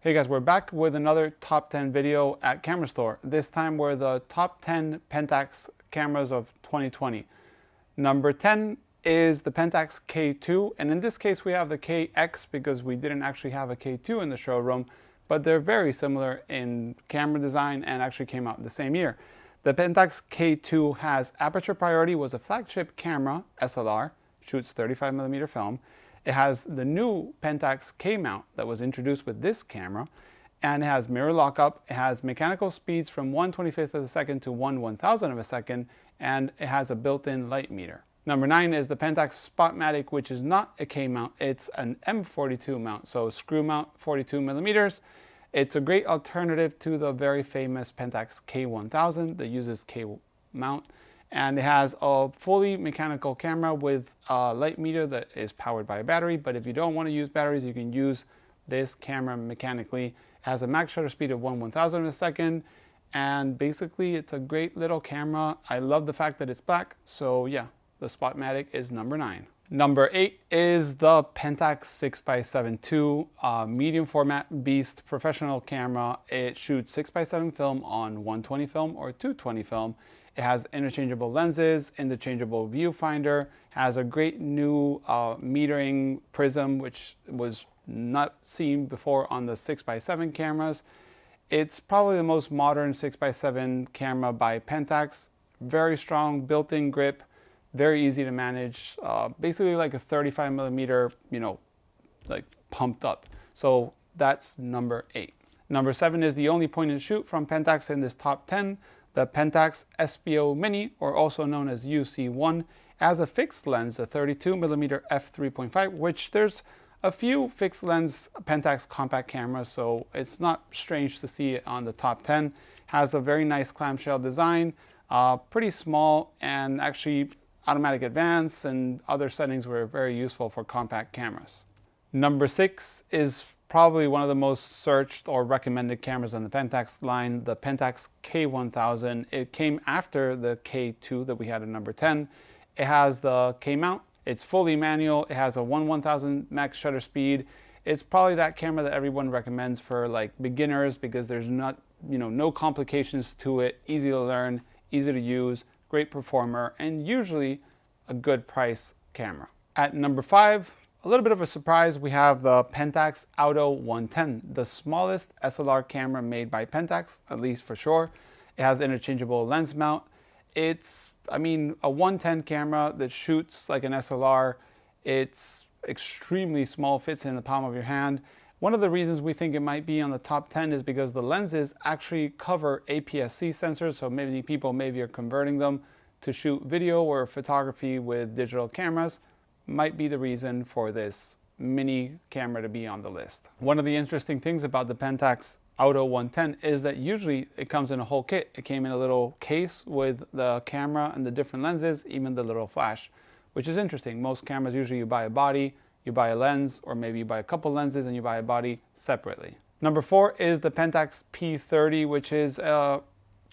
Hey guys, we're back with another top 10 video at Kamerastore. This time we're the top 10 Pentax cameras of 2020. Number 10 is the Pentax K2, and in this case we have the KX because we didn't actually have a K2 in the showroom, but they're very similar in camera design and actually came out the same year. The Pentax K2 has aperture priority, was a flagship camera, SLR, shoots 35mm film. It has the new Pentax K mount that was introduced with this camera, and it has mirror lockup. It has mechanical speeds from 1/25th of a second to 1/1000 of a second, and it has a built-in light meter. Number 9 is the Pentax Spotmatic, which is not a K mount, it's an M42 mount, so screw mount 42mm. It's a great alternative to the very famous Pentax K1000 that uses K mount. And it has a fully mechanical camera with a light meter that is powered by a battery. But if you don't want to use batteries, you can use this camera mechanically. It has a max shutter speed of 1/1000 of a second. And basically, it's a great little camera. I love the fact that it's black. So yeah, the Spotmatic is number 9. Number 8 is the Pentax 6x7 II medium format beast professional camera. It shoots 6x7 film on 120 film or 220 film. It has interchangeable lenses, interchangeable viewfinder, has a great new metering prism, which was not seen before on the 6x7 cameras. It's probably the most modern 6x7 camera by Pentax. Very strong built-in grip, very easy to manage, basically like a 35mm, like pumped up. So that's number 8. Number 7 is the only point and shoot from Pentax in this top 10. The Pentax Espio Mini, or also known as UC1, has a fixed lens, a 32mm f3.5, which there's a few fixed lens Pentax compact cameras, so it's not strange to see it on the top 10. Has a very nice clamshell design, pretty small, and actually automatic advance and other settings were very useful for compact cameras. Number 6 is probably one of the most searched or recommended cameras on the Pentax line, the Pentax K1000. It came after the K2 that we had at number 10. It has the K mount. It's fully manual. It has a 1/1000 max shutter speed. It's probably that camera that everyone recommends for like beginners because there's not, no complications to it. Easy to learn, easy to use, great performer, and usually a good price camera. At number 5, a little bit of a surprise, we have the Pentax Auto 110, the smallest SLR camera made by Pentax, at least for sure. It has interchangeable lens mount. It's, a 110 camera that shoots like an SLR. It's extremely small, fits in the palm of your hand. One of the reasons we think it might be on the top 10 is because the lenses actually cover APS-C sensors, so many people maybe are converting them to shoot video or photography with digital cameras. Might be the reason for this mini camera to be on the list. One of the interesting things about the Pentax Auto 110 is that usually it comes in a whole kit. It came in a little case with the camera and the different lenses, even the little flash, which is interesting. Most cameras, usually you buy a body, you buy a lens, or maybe you buy a couple lenses and you buy a body separately. Number 4 is the Pentax P30, which is a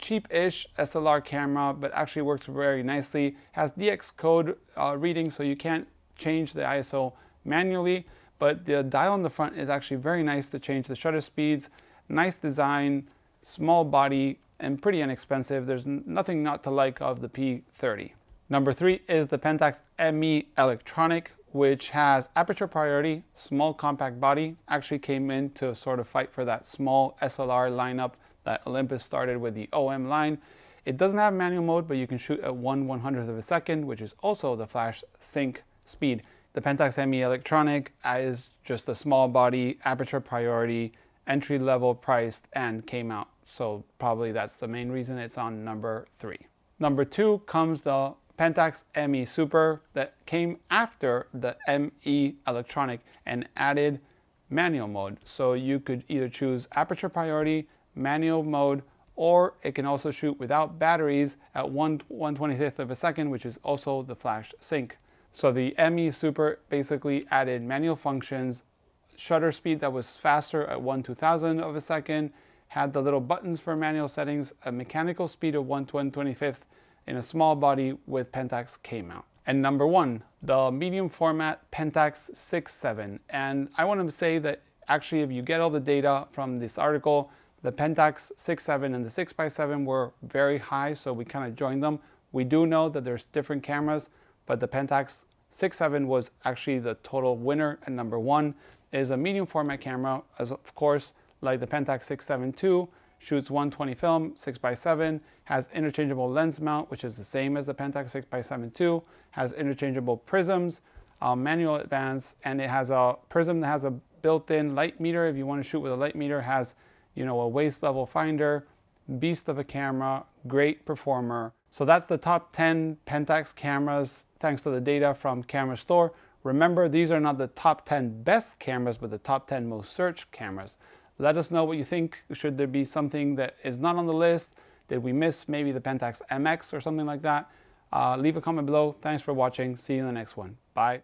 cheap-ish SLR camera, but actually works very nicely. Has DX code reading, so you can't change the ISO manually, but the dial on the front is actually very nice to change the shutter speeds. Nice design, small body, and pretty inexpensive. There's nothing not to like of the P30. Number 3 is the Pentax ME Electronic, which has aperture priority, small compact body. Actually came in to sort of fight for that small SLR lineup that Olympus started with the OM line. It doesn't have manual mode, but you can shoot at 1/100th of a second, which is also the flash sync speed. The Pentax ME Electronic is just a small body, aperture priority, entry level priced, and came out. So probably that's the main reason it's on number 3. Number 2 comes the Pentax ME Super that came after the ME Electronic and added manual mode. So you could either choose aperture priority, manual mode, or it can also shoot without batteries at 1/125th of a second, which is also the flash sync. So the ME Super basically added manual functions, shutter speed that was faster at 1/2000 of a second, had the little buttons for manual settings, a mechanical speed of 1/125th in a small body with Pentax K mount. And number 1, the medium format Pentax 6.7. And I want to say that actually, if you get all the data from this article, the Pentax 6.7 and the 6x7 were very high, so we kind of joined them. We do know that there's different cameras, but the Pentax 6.7 was actually the total winner, and number one. It is a medium format camera, as of course, like the Pentax 6.7 II, shoots 120 film, 6x7, has interchangeable lens mount, which is the same as the Pentax 6x7 II, has interchangeable prisms, manual advance, and it has a prism that has a built-in light meter. If you want to shoot with a light meter, has, you know, a waist level finder, beast of a camera, great performer. So that's the top 10 Pentax cameras thanks to the data from Kamerastore. Remember, these are not the top 10 best cameras, but the top 10 most searched cameras. Let us know what you think. Should there be something that is not on the list? Did we miss maybe the Pentax MX or something like that? Leave a comment below. Thanks for watching. See you in the next one. Bye.